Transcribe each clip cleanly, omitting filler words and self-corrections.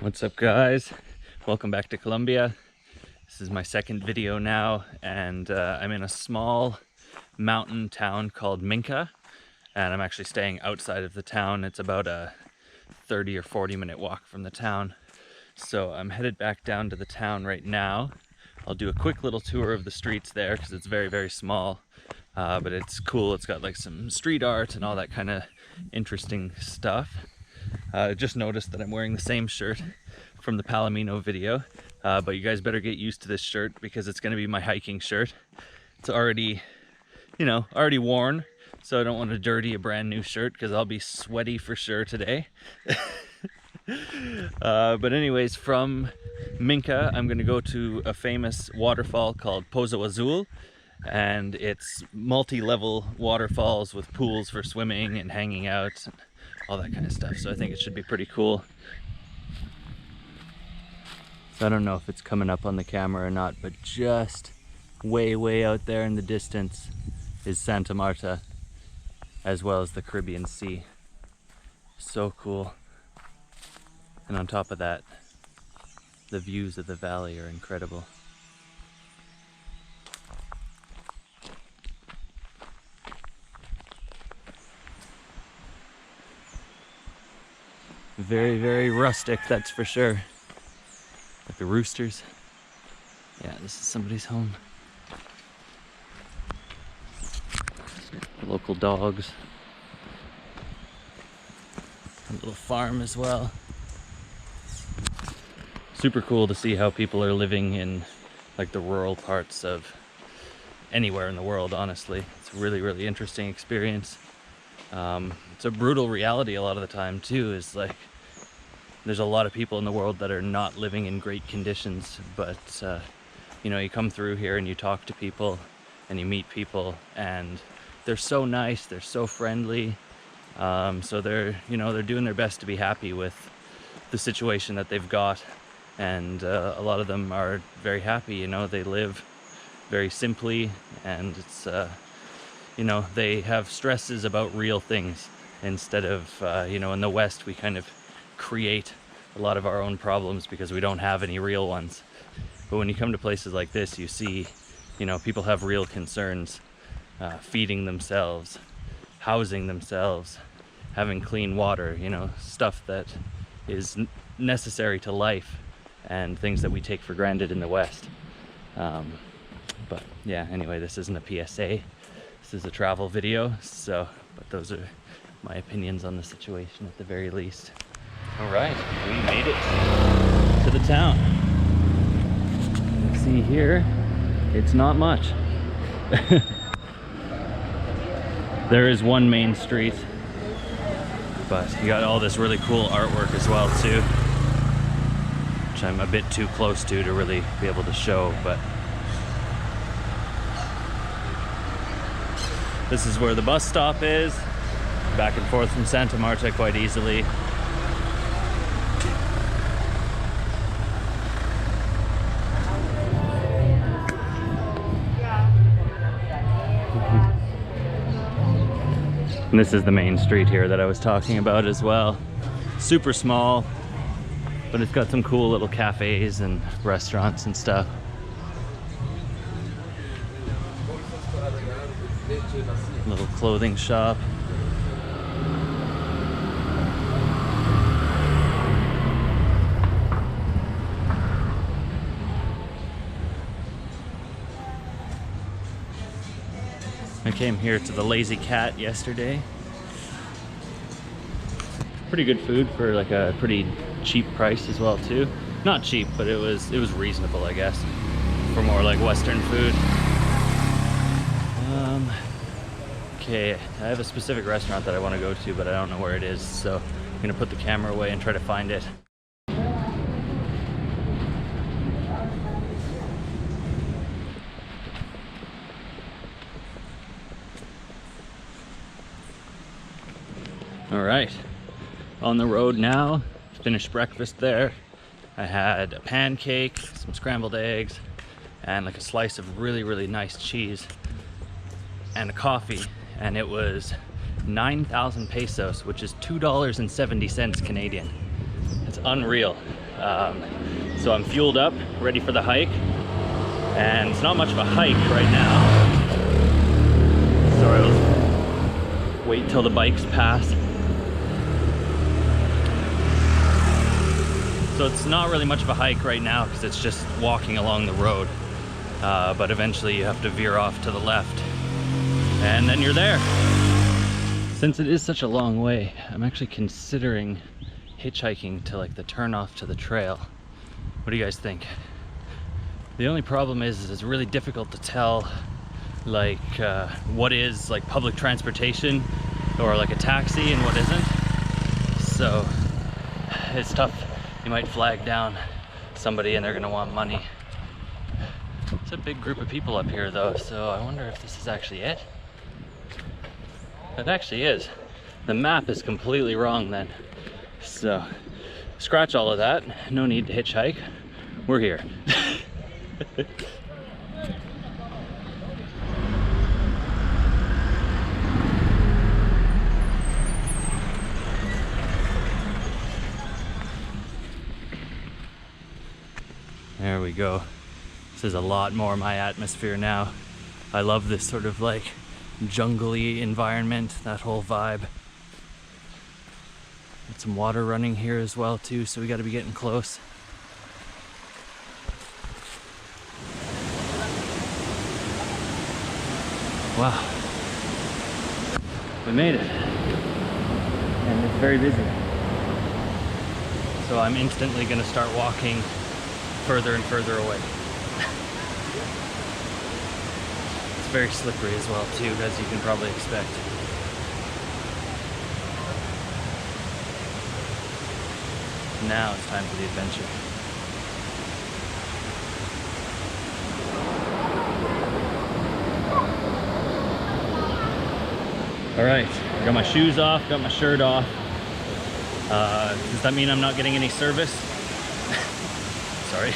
What's up, guys? Welcome back to Colombia. This is my second video now, and I'm in a small mountain town called Minca, and I'm actually staying outside of the town. It's about a 30 or 40 minute walk from the town. So I'm headed back down to the town right now. I'll do a quick little tour of the streets there because it's very, very small, but it's cool. It's got like some street art and all that kind of interesting stuff. Just noticed that I'm wearing the same shirt from the Palomino video, but you guys better get used to this shirt because it's going to be my hiking shirt. It's already, already worn, so I don't want to dirty a brand new shirt because I'll be sweaty for sure today. But anyways, from Minca, I'm going to go to a famous waterfall called Pozo Azul, and it's multi-level waterfalls with pools for swimming and hanging out and all that kind of stuff. So I think it should be pretty cool. So I don't know if it's coming up on the camera or not, but just way out there in the distance is Santa Marta, as well as the Caribbean Sea. So cool. And on top of that, the views of the valley are incredible. Very, very rustic, that's for sure. Like the roosters. Yeah, this is somebody's home. Local dogs. A little farm as well. Super cool to see how people are living in like the rural parts of anywhere in the world, honestly. It's a really, really interesting experience. It's a brutal reality a lot of the time too, is like there's a lot of people in the world that are not living in great conditions, but you come through here and you talk to people and you meet people and they're so nice, they're so friendly. So they're doing their best to be happy with the situation that they've got, and a lot of them are very happy. They live very simply, and it's they have stresses about real things instead of in the West we kind of create a lot of our own problems because we don't have any real ones. But when you come to places like this, you see people have real concerns, feeding themselves, housing themselves, having clean water, stuff that is necessary to life and things that we take for granted in the West. But yeah, anyway, this isn't a PSA. This is a travel video, but those are my opinions on the situation at the very least. All right, we made it to the town. You can see here, it's not much. There is one main street, but you got all this really cool artwork as well too, which I'm a bit too close to really be able to show, but this is where the bus stop is, back and forth from Santa Marta quite easily. And this is the main street here that I was talking about as well. Super small, but it's got some cool little cafes and restaurants and stuff. Little clothing shop. I came here to the Lazy Cat yesterday. Pretty good food for like a pretty cheap price as well too. Not cheap, but it was reasonable, I guess, for more like Western food. Okay, I have a specific restaurant that I want to go to, but I don't know where it is, so I'm gonna put the camera away and try to find it. All right, on the road now. Finished breakfast there. I had a pancake, some scrambled eggs, and like a slice of really, really nice cheese and a coffee, and it was 9,000 pesos, which is $2.70 Canadian. It's unreal. So I'm fueled up, ready for the hike, and it's not much of a hike right now. Sorry, let's wait till the bikes pass. So it's not really much of a hike right now because it's just walking along the road. But eventually you have to veer off to the left and then you're there. Since it is such a long way, I'm actually considering hitchhiking to like the turn off to the trail. What do you guys think? The only problem is it's really difficult to tell like what is like public transportation or like a taxi and what isn't. So it's tough. You might flag down somebody and they're gonna want money. It's a big group of people up here though, so I wonder if this is actually it. It actually is. The map is completely wrong then. So, scratch all of that. No need to hitchhike. We're here. There we go. This is a lot more my atmosphere now. I love this sort of like jungly environment, that whole vibe. Got some water running here as well too, so we got to be getting close. Wow, we made it, and it's very busy. So I'm instantly going to start walking further and further away. It's very slippery as well too, as you can probably expect. Now it's time for the adventure. All right, I got my shoes off, got my shirt off. Does that mean I'm not getting any service? Sorry.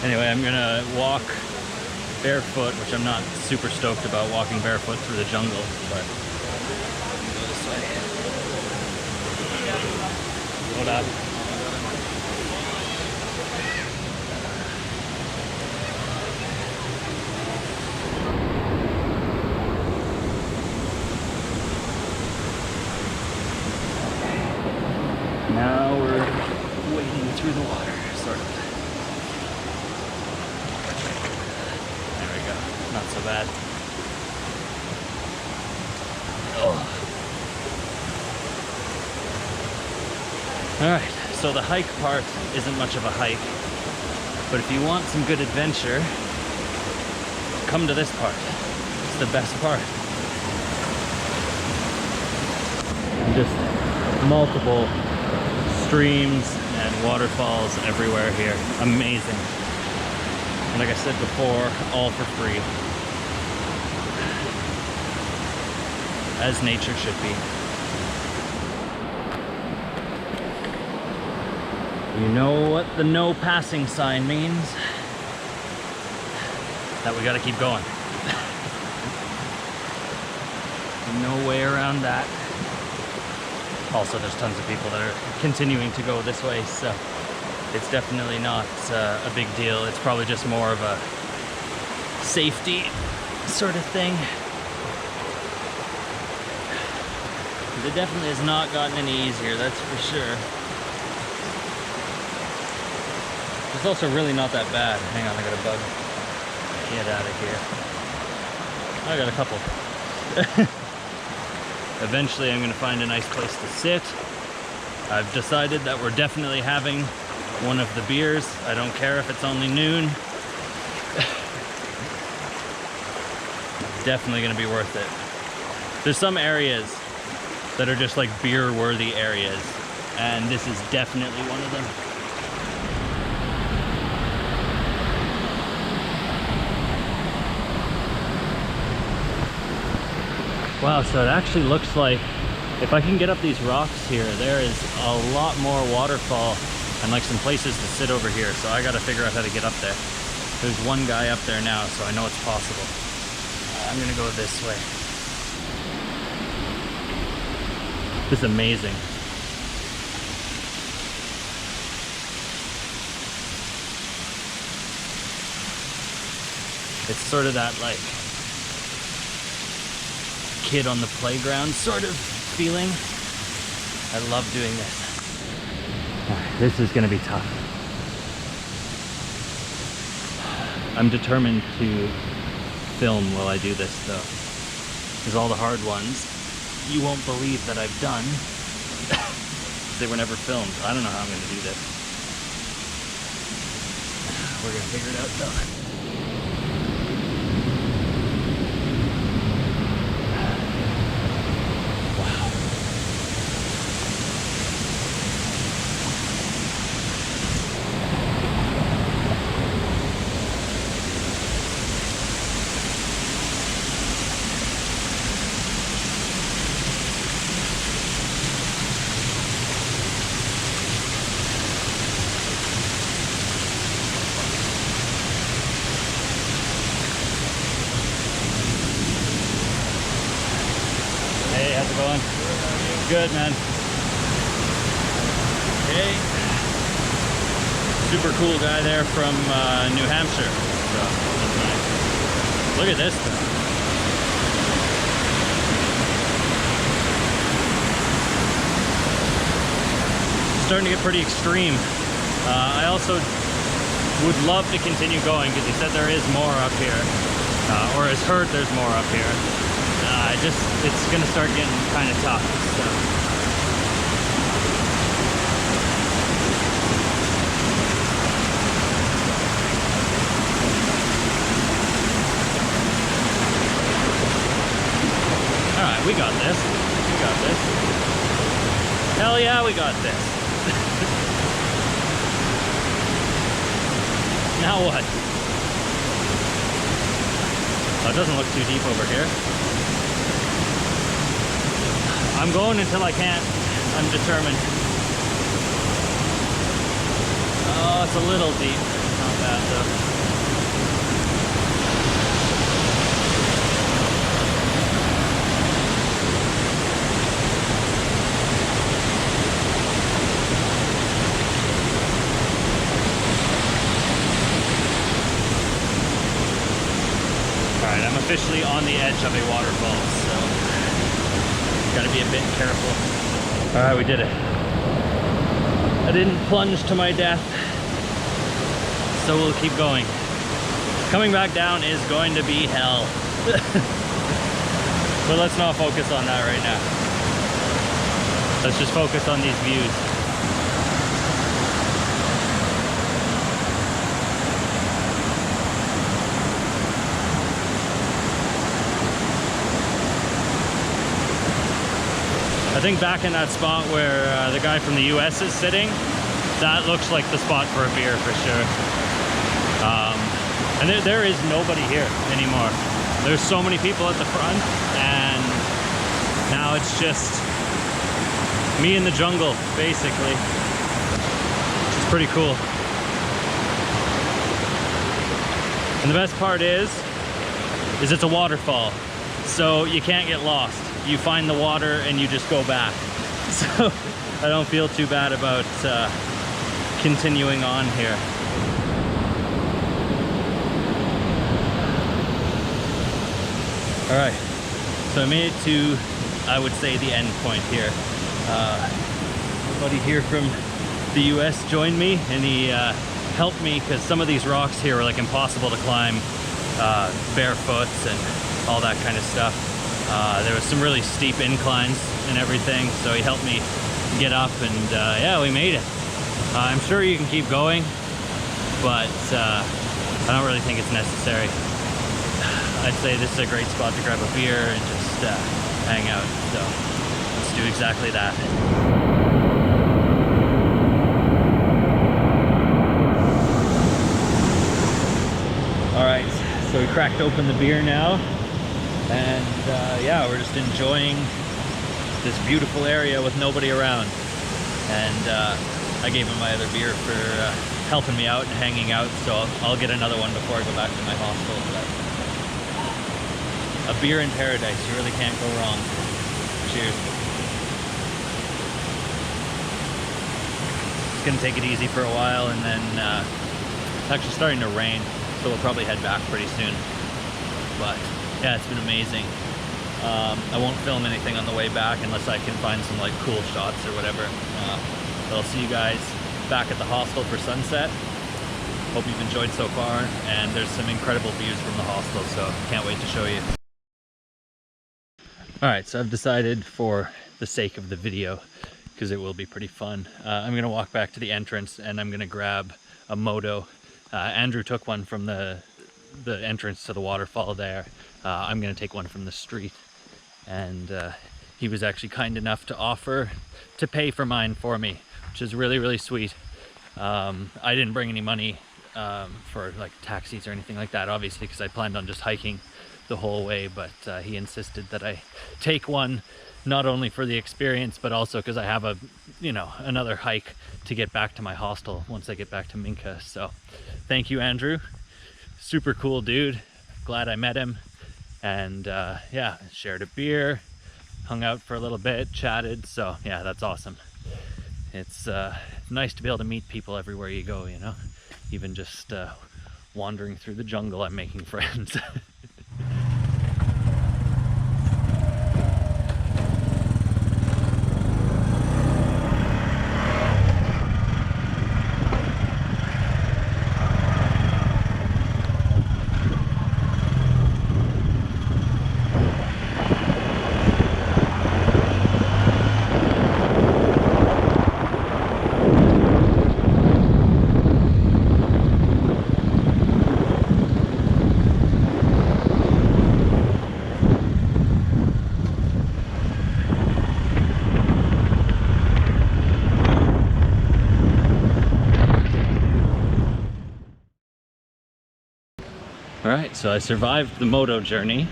Anyway, I'm gonna walk barefoot, which I'm not super stoked about walking barefoot through the jungle, but go this way. Hold up. Now we're wading through the water, sort of. There we go. Not so bad. Oh. All right, so the hike part isn't much of a hike, but if you want some good adventure, come to this part. It's the best part. Just multiple streams and waterfalls everywhere here. Amazing. And like I said before, all for free. As nature should be. You know what the no passing sign means? That we gotta keep going. No way around that. Also, there's tons of people that are continuing to go this way, so it's definitely not a big deal. It's probably just more of a safety sort of thing. It definitely has not gotten any easier, that's for sure. It's also really not that bad. Hang on, I got a bug. Get out of here. I got a couple. Eventually I'm going to find a nice place to sit. I've decided that we're definitely having one of the beers. I don't care if it's only noon. Definitely going to be worth it. There's some areas that are just like beer worthy areas, and this is definitely one of them. Wow, so it actually looks like if I can get up these rocks here, there is a lot more waterfall and like some places to sit over here. So I gotta figure out how to get up there. There's one guy up there now, so I know it's possible. I'm gonna go this way. This is amazing. It's sort of that like kid on the playground sort of feeling. I love doing this. This is gonna be tough. I'm determined to film while I do this though, because all the hard ones you won't believe that I've done. They were never filmed. I don't know how I'm gonna do this. We're gonna figure it out though. How's it going? Good, man. Okay. Super cool guy there from New Hampshire. So, that's nice. Look at this though. It's starting to get pretty extreme. I also would love to continue going because he said there is more up here. Or has heard there's more up here. It's gonna start getting kind of tough, so. All right, we got this. We got this. Hell yeah, we got this. Now what? Oh, it doesn't look too deep over here. I'm going until I can't. I'm determined. Oh, it's a little deep. Not bad though. All right, I'm officially on the edge of a waterfall, so gotta be a bit careful. All right, we did it. I didn't plunge to my death, so we'll keep going. Coming back down is going to be hell. But let's not focus on that right now. Let's just focus on these views. I think back in that spot where the guy from the US is sitting, that looks like the spot for a beer for sure. And there is nobody here anymore. There's so many people at the front, and now it's just me in the jungle, basically. Which is pretty cool. And the best part is it's a waterfall, so you can't get lost. You find the water and you just go back. So I don't feel too bad about continuing on here. All right, so I made it to, I would say, the end point here. Somebody here from the US joined me, and he helped me because some of these rocks here are like impossible to climb barefoot and all that kind of stuff. There was some really steep inclines and everything, so he helped me get up, and yeah, we made it. I'm sure you can keep going, but I don't really think it's necessary. I'd say this is a great spot to grab a beer and just hang out, so let's do exactly that. All right, so we cracked open the beer now. And yeah, we're just enjoying this beautiful area with nobody around. And I gave him my other beer for helping me out and hanging out, so I'll get another one before I go back to my hostel. But a beer in paradise, you really can't go wrong. Cheers. Just gonna take it easy for a while, and then it's actually starting to rain, so we'll probably head back pretty soon. but yeah, it's been amazing. I won't film anything on the way back unless I can find some like cool shots or whatever. But I'll see you guys back at the hostel for sunset. Hope you've enjoyed so far, and there's some incredible views from the hostel, so can't wait to show you. Alright, so I've decided, for the sake of the video, because it will be pretty fun, I'm going to walk back to the entrance and I'm going to grab a moto. Andrew took one from the entrance to the waterfall there. I'm going to take one from the street, and he was actually kind enough to offer to pay for mine for me, which is really, really sweet. I didn't bring any money for like taxis or anything like that, obviously, because I planned on just hiking the whole way, but he insisted that I take one, not only for the experience, but also because I have another hike to get back to my hostel once I get back to Minca. So thank you, Andrew. Super cool dude. Glad I met him. And yeah, shared a beer, hung out for a little bit, chatted. So yeah, that's awesome. It's nice to be able to meet people everywhere you go, you know? Even just wandering through the jungle, I'm making friends. Alright, so I survived the moto journey.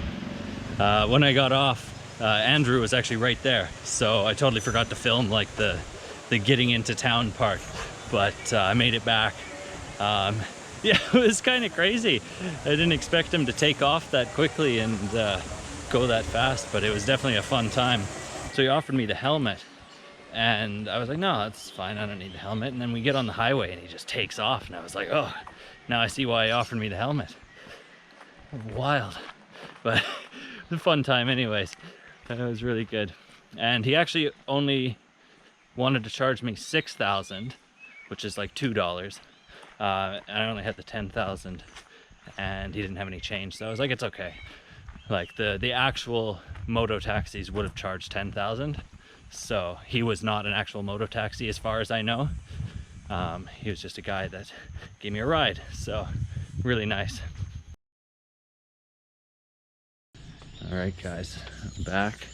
When I got off, Andrew was actually right there, so I totally forgot to film like the getting into town part, but I made it back. Yeah, it was kind of crazy. I didn't expect him to take off that quickly and go that fast, but it was definitely a fun time. So he offered me the helmet, and I was like, no, that's fine, I don't need the helmet. And then we get on the highway and he just takes off, and I was like, oh, now I see why he offered me the helmet. Wild, but a fun time anyways. It was really good. And he actually only wanted to charge me $6,000, which is like $2. I only had the 10,000, and he didn't have any change, so I was like, it's okay. Like the actual moto taxis would have charged 10,000, so he was not an actual moto taxi as far as I know. He was just a guy that gave me a ride, so really nice. All right, guys, I'm back.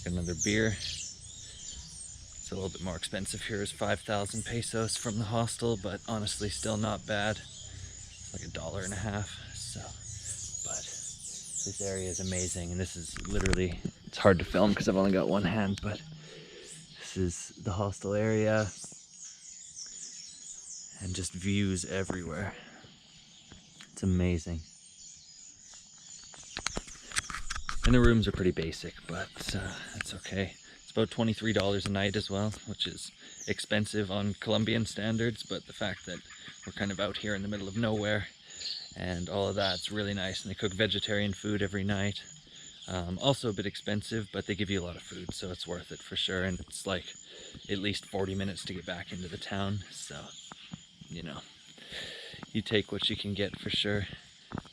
Got another beer. It's a little bit more expensive here. It's 5,000 pesos from the hostel, but honestly, still not bad. It's like $1.50. So, but this area is amazing, and this is literally, it's hard to film because I've only got one hand, but this is the hostel area, and just views everywhere. It's amazing. And the rooms are pretty basic, but it's okay. It's about $23 a night as well, which is expensive on Colombian standards, but the fact that we're kind of out here in the middle of nowhere and all of that's really nice. And they cook vegetarian food every night. Also a bit expensive, but they give you a lot of food, so it's worth it for sure. And it's like at least 40 minutes to get back into the town, so, you know, you take what you can get for sure.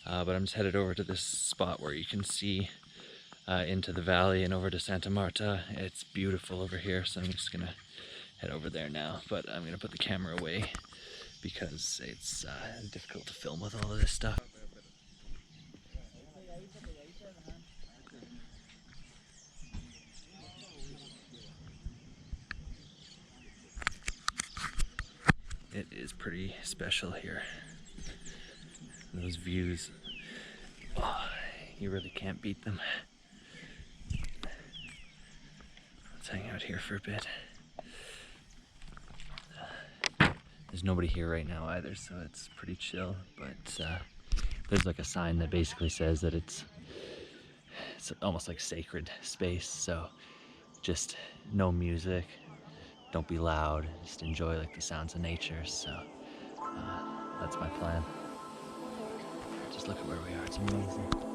But I'm just headed over to this spot where you can see into the valley and over to Santa Marta. It's beautiful over here, so I'm just gonna head over there now, but I'm gonna put the camera away because it's difficult to film with all of this stuff. It is pretty special here. Those views, oh, you really can't beat them. Let's hang out here for a bit. There's nobody here right now either, so it's pretty chill, but there's like a sign that basically says that it's almost like sacred space, so just no music, don't be loud, just enjoy like the sounds of nature. So that's my plan. Just look at where we are, it's amazing.